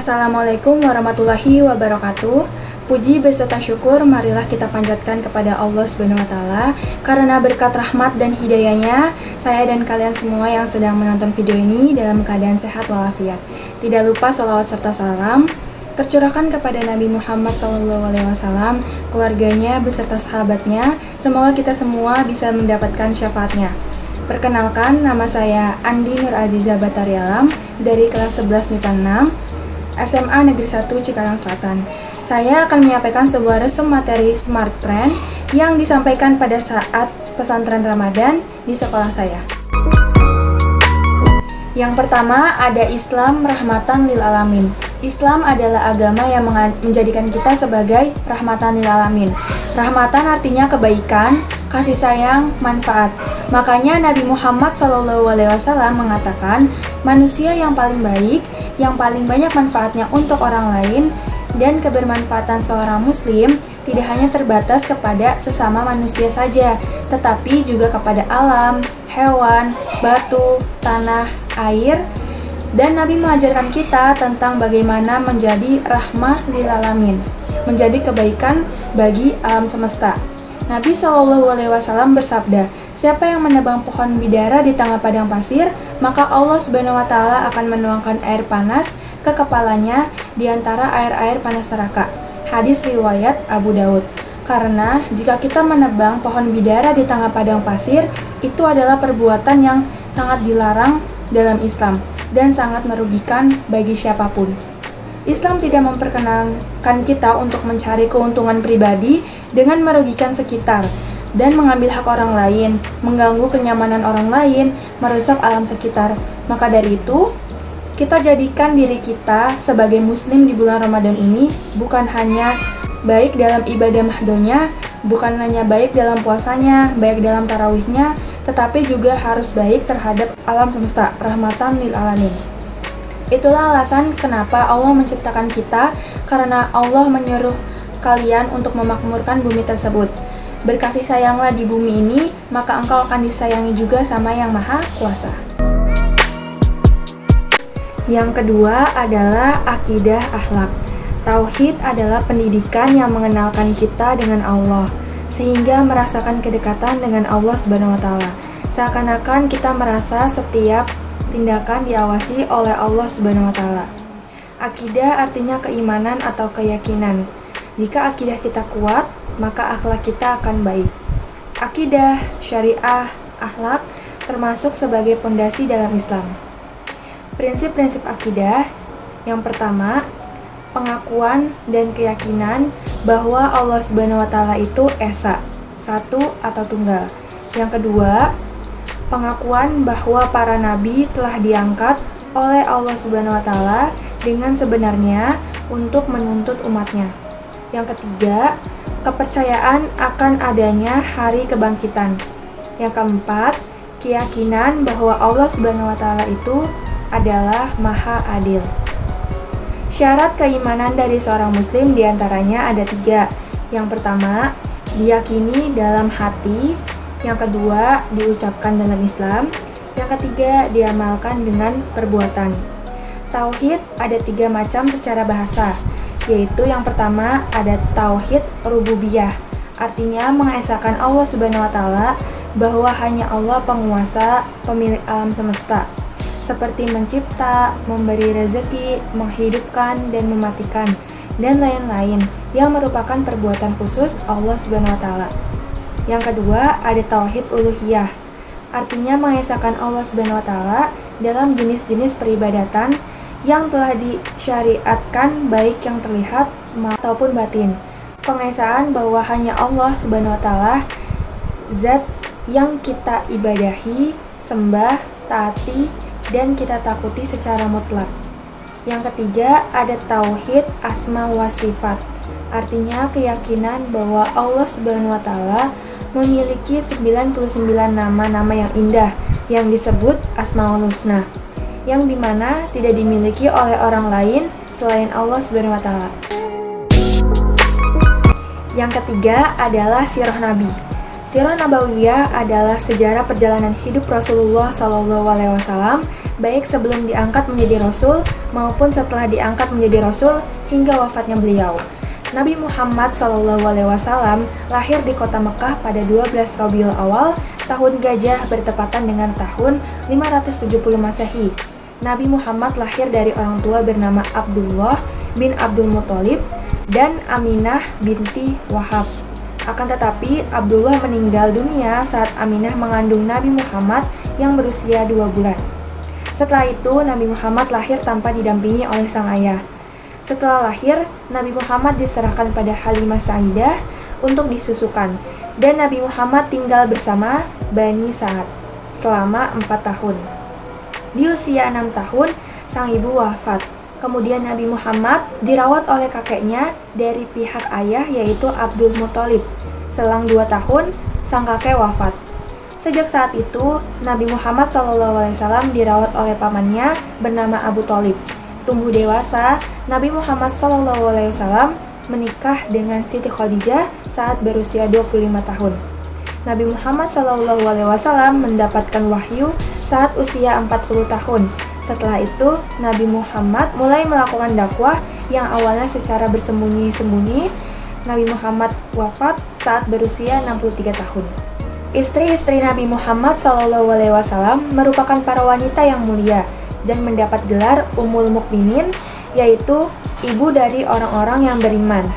Assalamualaikum warahmatullahi wabarakatuh. Puji beserta syukur marilah kita panjatkan kepada Allah Subhanahu wa taala karena berkat rahmat dan hidayahnya saya dan kalian semua yang sedang menonton video ini dalam keadaan sehat walafiat. Tidak lupa sholawat serta salam tercurahkan kepada Nabi Muhammad SAW, keluarganya beserta sahabatnya. Semoga kita semua bisa mendapatkan syafaatnya. Perkenalkan, nama saya Andi Nur Aziza Batari Alam dari kelas 11 MIPA 6 SMA Negeri 1 Cikarang Selatan. Saya akan menyampaikan sebuah resum materi Smart Trend yang disampaikan pada saat pesantren Ramadan di sekolah saya. Yang pertama ada Islam rahmatan lil alamin. Islam adalah agama yang menjadikan kita sebagai rahmatan lil alamin. Rahmatan artinya kebaikan, kasih sayang, manfaat. Makanya Nabi Muhammad SAW mengatakan manusia yang paling baik, yang paling banyak manfaatnya untuk orang lain, dan kebermanfaatan seorang muslim tidak hanya terbatas kepada sesama manusia saja, tetapi juga kepada alam, hewan, batu, tanah, air. Dan Nabi mengajarkan kita tentang bagaimana menjadi rahmah lil alamin, menjadi kebaikan bagi alam semesta. Nabi SAW bersabda, siapa yang menebang pohon bidara di tengah padang pasir, maka Allah Subhanahu wa taala akan menuangkan air panas ke kepalanya di antara air-air panas neraka. Hadis riwayat Abu Daud. Karena jika kita menebang pohon bidara di tengah padang pasir, itu adalah perbuatan yang sangat dilarang dalam Islam dan sangat merugikan bagi siapapun. Islam tidak memperkenankan kita untuk mencari keuntungan pribadi dengan merugikan sekitar dan mengambil hak orang lain, mengganggu kenyamanan orang lain, merusak alam sekitar. Maka dari itu, kita jadikan diri kita sebagai muslim di bulan Ramadan ini bukan hanya baik dalam ibadah mahdonya, bukan hanya baik dalam puasanya, baik dalam tarawihnya, tetapi juga harus baik terhadap alam semesta, rahmatan lil alamin. Itulah alasan kenapa Allah menciptakan kita, karena Allah menyuruh kalian untuk memakmurkan bumi tersebut. Berkasih sayanglah di bumi ini, maka engkau akan disayangi juga sama Yang Maha Kuasa. Yang kedua adalah akidah akhlak. Tauhid adalah pendidikan yang mengenalkan kita dengan Allah, sehingga merasakan kedekatan dengan Allah Subhanahu wa taala. Seakan-akan kita merasa setiap tindakan diawasi oleh Allah Subhanahu wa taala. Akidah artinya keimanan atau keyakinan. Jika akidah kita kuat, maka akhlak kita akan baik. Akidah, syariah, akhlak termasuk sebagai pondasi dalam Islam. Prinsip-prinsip akidah. Yang pertama, pengakuan dan keyakinan bahwa Allah Subhanahu wa taala itu esa, satu atau tunggal. Yang kedua, pengakuan bahwa para nabi telah diangkat oleh Allah Subhanahu wa taala dengan sebenarnya untuk menuntut umatnya. Yang ketiga, kepercayaan akan adanya hari kebangkitan. Yang keempat, keyakinan bahwa Allah Subhanahu wa taala itu adalah Maha Adil. Syarat keimanan dari seorang muslim diantaranya ada 3. Yang pertama, diyakini dalam hati. Yang kedua, diucapkan dalam Islam. Yang ketiga, diamalkan dengan perbuatan. Tauhid ada 3 macam secara bahasa, yaitu yang pertama ada tauhid rububiyah, artinya mengesahkan Allah Subhanahu wa taala bahwa hanya Allah penguasa, pemilik alam semesta, seperti mencipta, memberi rezeki, menghidupkan dan mematikan, dan lain-lain yang merupakan perbuatan khusus Allah Subhanahu wa taala. Yang kedua, ada tauhid uluhiyah, artinya mengesahkan Allah Subhanahu wa taala dalam jenis-jenis peribadatan yang telah disyariatkan baik yang terlihat maupun batin. Pengesahan bahwa hanya Allah Subhanahu wa taala zat yang kita ibadahi, sembah, taati, dan kita takuti secara mutlak. Yang ketiga, ada tauhid asma wa sifat, artinya keyakinan bahwa Allah Subhanahu wa taala memiliki 99 nama-nama yang indah yang disebut Asmaul Husna, yang dimana tidak dimiliki oleh orang lain selain Allah Subhanahu wa taala. Yang ketiga adalah sirah Nabi. Sirah Nabawiyah adalah sejarah perjalanan hidup Rasulullah SAW baik sebelum diangkat menjadi Rasul maupun setelah diangkat menjadi Rasul hingga wafatnya beliau. Nabi Muhammad SAW lahir di kota Mekah pada 12 Rabiul Awal, tahun Gajah bertepatan dengan tahun 570 Masehi. Nabi Muhammad lahir dari orang tua bernama Abdullah bin Abdul Muthalib dan Aminah binti Wahab. Akan tetapi, Abdullah meninggal dunia saat Aminah mengandung Nabi Muhammad yang berusia 2 bulan. Setelah itu, Nabi Muhammad lahir tanpa didampingi oleh sang ayah. Setelah lahir, Nabi Muhammad diserahkan pada Halimah Sa'idah untuk disusukan, dan Nabi Muhammad tinggal bersama Bani Sa'ad selama 4 tahun. Di usia 6 tahun, sang ibu wafat. Kemudian Nabi Muhammad dirawat oleh kakeknya dari pihak ayah, yaitu Abdul Muthalib. Selang 2 tahun, sang kakek wafat. Sejak saat itu, Nabi Muhammad SAW dirawat oleh pamannya bernama Abu Thalib. Tumbuh dewasa, Nabi Muhammad SAW menikah dengan Siti Khadijah saat berusia 25 tahun. Nabi Muhammad SAW mendapatkan wahyu saat usia 40 tahun. Setelah itu, Nabi Muhammad mulai melakukan dakwah yang awalnya secara bersembunyi-sembunyi. Nabi Muhammad wafat saat berusia 63 tahun. Istri-istri Nabi Muhammad SAW merupakan para wanita yang mulia dan mendapat gelar Ummul Mukminin, yaitu ibu dari orang-orang yang beriman.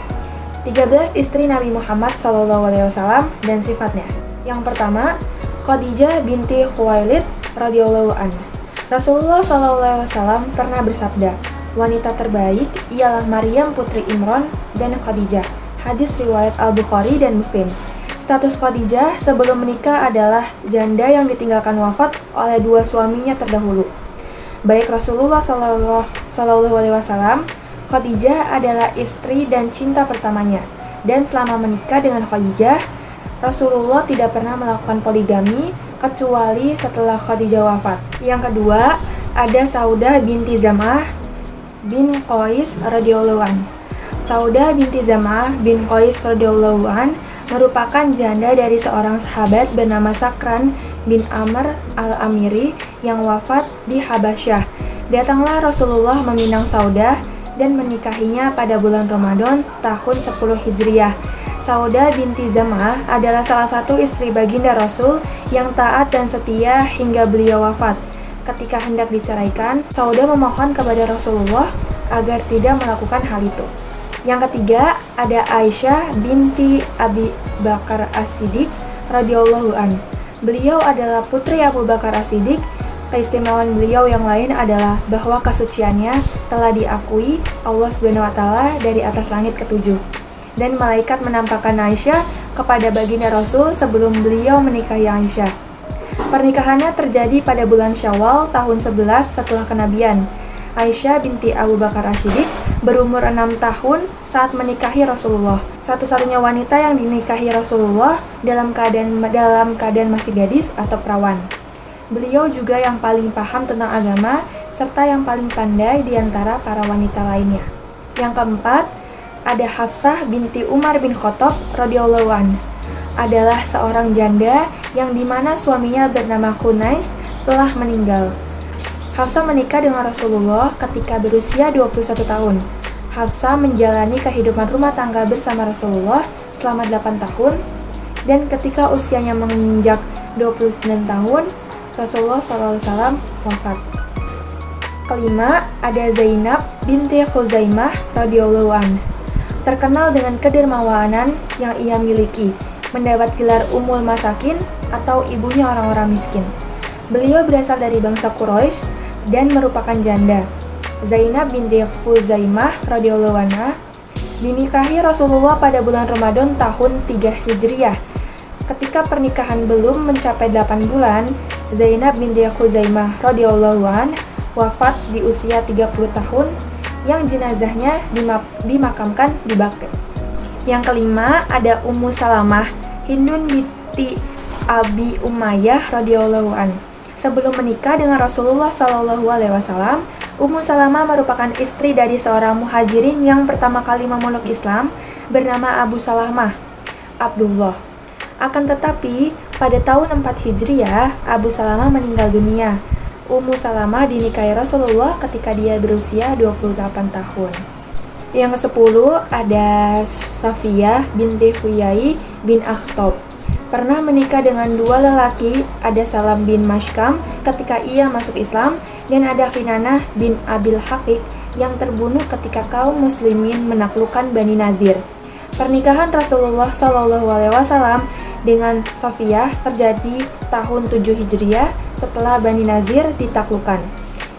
13 istri Nabi Muhammad SAW dan sifatnya. Yang pertama, Khadijah binti Khuwailid radhiyallahu anha. Rasulullah SAW pernah bersabda, wanita terbaik ialah Maryam putri Imran dan Khadijah. Hadis riwayat Al-Bukhari dan Muslim. Status Khadijah sebelum menikah adalah janda yang ditinggalkan wafat oleh 2 suaminya terdahulu. Baik Rasulullah SAW, Khadijah adalah istri dan cinta pertamanya. Dan selama menikah dengan Khadijah, Rasulullah tidak pernah melakukan poligami kecuali setelah Khadijah wafat. Yang kedua, ada Saudah binti Zam'ah bin Qais radhiyallahu an. Saudah binti Zam'ah bin Qais radhiyallahu an merupakan janda dari seorang sahabat bernama Sakran bin Amr al-Amiri yang wafat di Habasyah. Datanglah Rasulullah meminang Saudah dan menikahinya pada bulan Ramadan tahun 10 Hijriah. Saudah binti Zam'ah adalah salah satu istri baginda Rasul yang taat dan setia hingga beliau wafat. Ketika hendak diceraikan, Saudah memohon kepada Rasulullah agar tidak melakukan hal itu. Yang ketiga, ada Aisyah binti Abi Bakar As-Siddiq radhiyallahu an. Beliau adalah putri Abu Bakar As-Siddiq. Keistimewaan beliau yang lain adalah bahwa kesuciannya telah diakui Allah SWT dari atas langit ketujuh. Dan malaikat menampakkan Aisyah kepada baginda Rasul sebelum beliau menikahi Aisyah. Pernikahannya terjadi pada bulan Syawal tahun 11 setelah kenabian. Aisyah binti Abu Bakar As-Siddiq berumur 6 tahun saat menikahi Rasulullah. Satu-satunya wanita yang dinikahi Rasulullah dalam keadaan masih gadis atau perawan. Beliau juga yang paling paham tentang agama serta yang paling pandai di antara para wanita lainnya. Yang keempat, ada Hafsah binti Umar bin Khattab radhiyallahu anha. Adalah seorang janda yang dimana suaminya bernama Khunais telah meninggal. Hafsah menikah dengan Rasulullah ketika berusia 21 tahun. Hafsah menjalani kehidupan rumah tangga bersama Rasulullah selama 8 tahun, dan ketika usianya menginjak 29 tahun, Rasulullah SAW wafat. Kelima, ada Zainab binti Khuzaimah radhiyallahu anha. Terkenal dengan kedermawanan yang ia miliki, mendapat gelar Ummul Masakin atau ibunya orang-orang miskin. Beliau berasal dari bangsa Quraisy dan merupakan janda. Zainab binti Khuzaimah radhiyallahu anha dinikahi Rasulullah pada bulan Ramadan tahun 3 Hijriah. Ketika pernikahan belum mencapai 8 bulan, Zainab binti Khuzaimah radhiyallahu anha wafat di usia 30 tahun yang jenazahnya dimakamkan di Baqi'. Yang kelima, ada Ummu Salamah Hindun binti Abi Umayyah radhiyallahu anha. Sebelum menikah dengan Rasulullah SAW, Ummu Salamah merupakan istri dari seorang muhajirin yang pertama kali memeluk Islam bernama Abu Salamah, Abdullah. Akan tetapi, pada tahun 4 Hijriah, Abu Salamah meninggal dunia. Ummu Salamah dinikahi Rasulullah ketika dia berusia 28 tahun. Yang ke-10 ada Safiyah binti Huyai bin Akhtab. Pernah menikah dengan dua lelaki, ada Salam bin Mashkam ketika ia masuk Islam, dan ada Kinanah bin Abil Haqiq yang terbunuh ketika kaum muslimin menaklukkan Bani Nazir. Pernikahan Rasulullah SAW dengan Safiyah terjadi tahun 7 Hijriah setelah Bani Nazir ditaklukkan.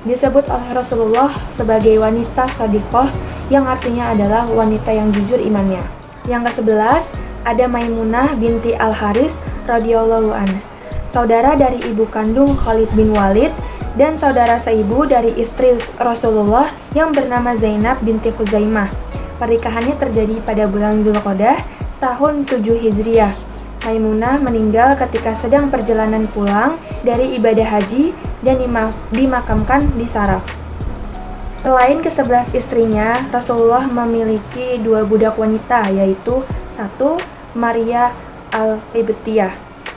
Disebut oleh Rasulullah sebagai wanita shadiqah, yang artinya adalah wanita yang jujur imannya. Yang ke-11 ada Maimunah binti Al-Haris radhiyallahu anha, saudara dari ibu kandung Khalid bin Walid dan saudara seibu dari istri Rasulullah yang bernama Zainab binti Khuzaimah. Pernikahannya terjadi pada bulan Zulqa'dah tahun 7 Hijriah. Maimunah meninggal ketika sedang perjalanan pulang dari ibadah haji dan dimakamkan di Saraf. Selain ke-11 istrinya, Rasulullah memiliki 2 budak wanita, yaitu 1. Maria al-Qibtiyah.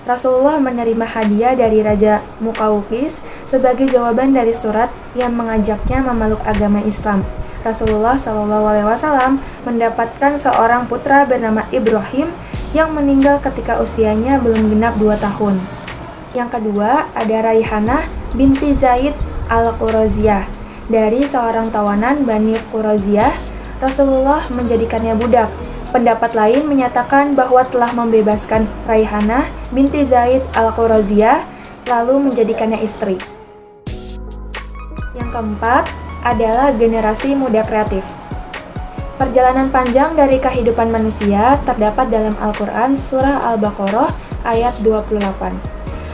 Rasulullah menerima hadiah dari Raja Muqawqis sebagai jawaban dari surat yang mengajaknya memeluk agama Islam. Rasulullah SAW mendapatkan seorang putra bernama Ibrahim yang meninggal ketika usianya belum genap 2 tahun. Yang kedua ada Raihanah binti Zaid al-Quraziyah. Dari seorang tawanan Bani Quraziyah, Rasulullah menjadikannya budak. Pendapat lain menyatakan bahwa telah membebaskan Raihanah binti Zaid al-Quraziyah lalu menjadikannya istri. Yang keempat adalah generasi muda kreatif. Perjalanan panjang dari kehidupan manusia terdapat dalam Al-Quran surah Al-Baqarah ayat 28.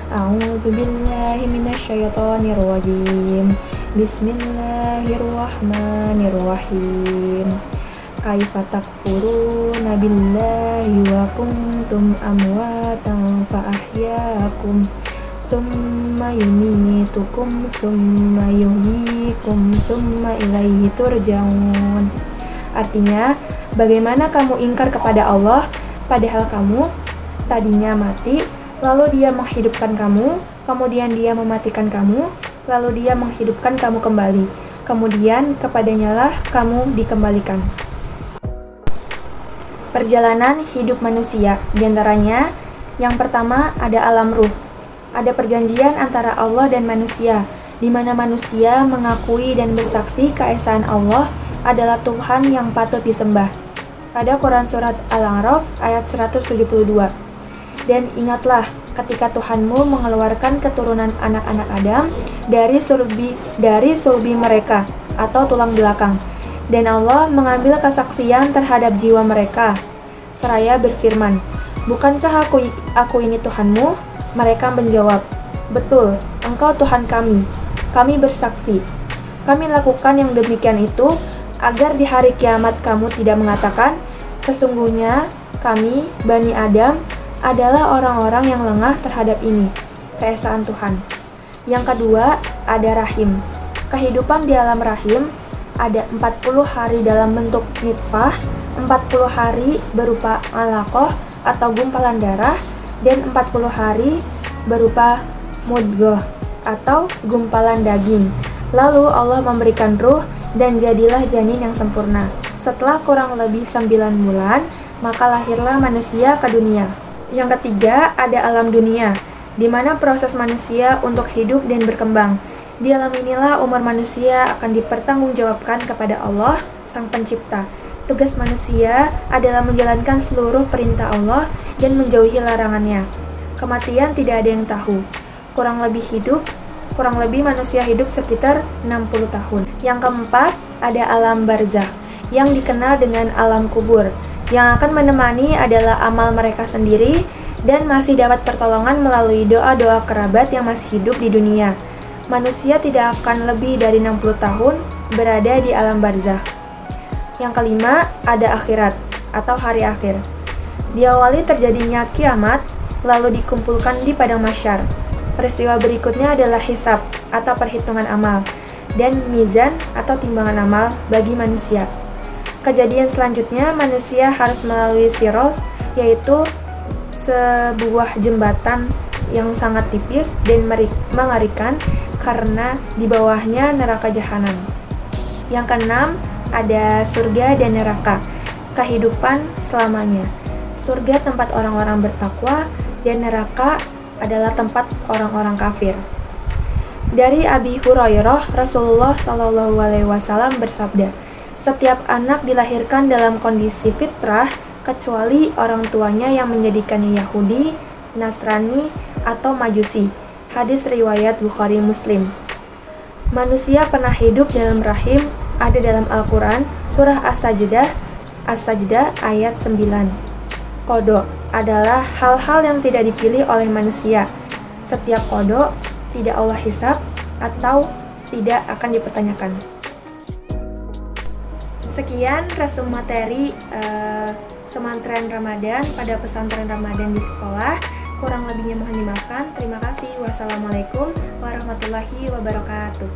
A'udzubillahi minasyaitonirrajim. Bismillahirrahmanirrahim. Kaifa takfuruna billahi wa kuntum amwatan fa ahyaakum summa yumitukum summa yuhyikum summa ilaihi turja'un. Artinya, bagaimana kamu ingkar kepada Allah padahal kamu tadinya mati, lalu Dia menghidupkan kamu, kemudian Dia mematikan kamu, lalu Dia menghidupkan kamu kembali, kemudian kepadanyalah kamu dikembalikan. Perjalanan hidup manusia, diantaranya yang pertama ada alam ruh. Ada perjanjian antara Allah dan manusia, di mana manusia mengakui dan bersaksi keesaan Allah adalah Tuhan yang patut disembah. Pada Quran Surat Al-A'raf ayat 172. Dan ingatlah ketika Tuhanmu mengeluarkan keturunan anak-anak Adam dari sulbi mereka atau tulang belakang, dan Allah mengambil kesaksian terhadap jiwa mereka, seraya berfirman, bukankah aku ini Tuhanmu? Mereka menjawab, betul, engkau Tuhan kami bersaksi. Kami lakukan yang demikian itu agar di hari kiamat kamu tidak mengatakan, sesungguhnya kami, Bani Adam, adalah orang-orang yang lengah terhadap ini, keesaan Tuhan. Yang kedua, ada rahim. Kehidupan di alam rahim ada 40 hari dalam bentuk nitfah, 40 hari berupa alaqah atau gumpalan darah, dan 40 hari berupa mudghah atau gumpalan daging. Lalu Allah memberikan ruh dan jadilah janin yang sempurna. Setelah kurang lebih 9 bulan, maka lahirlah manusia ke dunia. Yang ketiga ada alam dunia, di mana proses manusia untuk hidup dan berkembang. Di alam inilah umur manusia akan dipertanggungjawabkan kepada Allah, Sang Pencipta. Tugas manusia adalah menjalankan seluruh perintah Allah dan menjauhi larangannya. Kematian tidak ada yang tahu. Kurang lebih manusia hidup sekitar 60 tahun. Yang keempat, ada alam barzakh, yang dikenal dengan alam kubur. Yang akan menemani adalah amal mereka sendiri dan masih dapat pertolongan melalui doa-doa kerabat yang masih hidup di dunia. Manusia tidak akan lebih dari 60 tahun berada di alam barzakh. Yang kelima, ada akhirat atau hari akhir. Diawali terjadinya kiamat, lalu dikumpulkan di padang mahsyar. Peristiwa berikutnya adalah hisab atau perhitungan amal, dan mizan atau timbangan amal bagi manusia. Kejadian selanjutnya, manusia harus melalui sirat, yaitu sebuah jembatan yang sangat tipis dan mengerikan karena di bawahnya neraka jahanam. Yang keenam, ada surga dan neraka, kehidupan selamanya. Surga tempat orang-orang bertakwa dan neraka adalah tempat orang-orang kafir. Dari Abi Hurairah, Rasulullah SAW bersabda, setiap anak dilahirkan dalam kondisi fitrah kecuali orang tuanya yang menjadikannya Yahudi, Nasrani, atau Majusi. Hadis riwayat Bukhari Muslim. Manusia pernah hidup dalam rahim ada dalam Al-Quran, surah As-Sajdah ayat 9. Kodok adalah hal-hal yang tidak dipilih oleh manusia. Setiap kodok tidak Allah hisab atau tidak akan dipertanyakan. Sekian resum materi semantren Ramadan pada pesantren Ramadan di sekolah. Kurang lebihnya mohon dimaafkan. Terima kasih. Wassalamualaikum warahmatullahi wabarakatuh.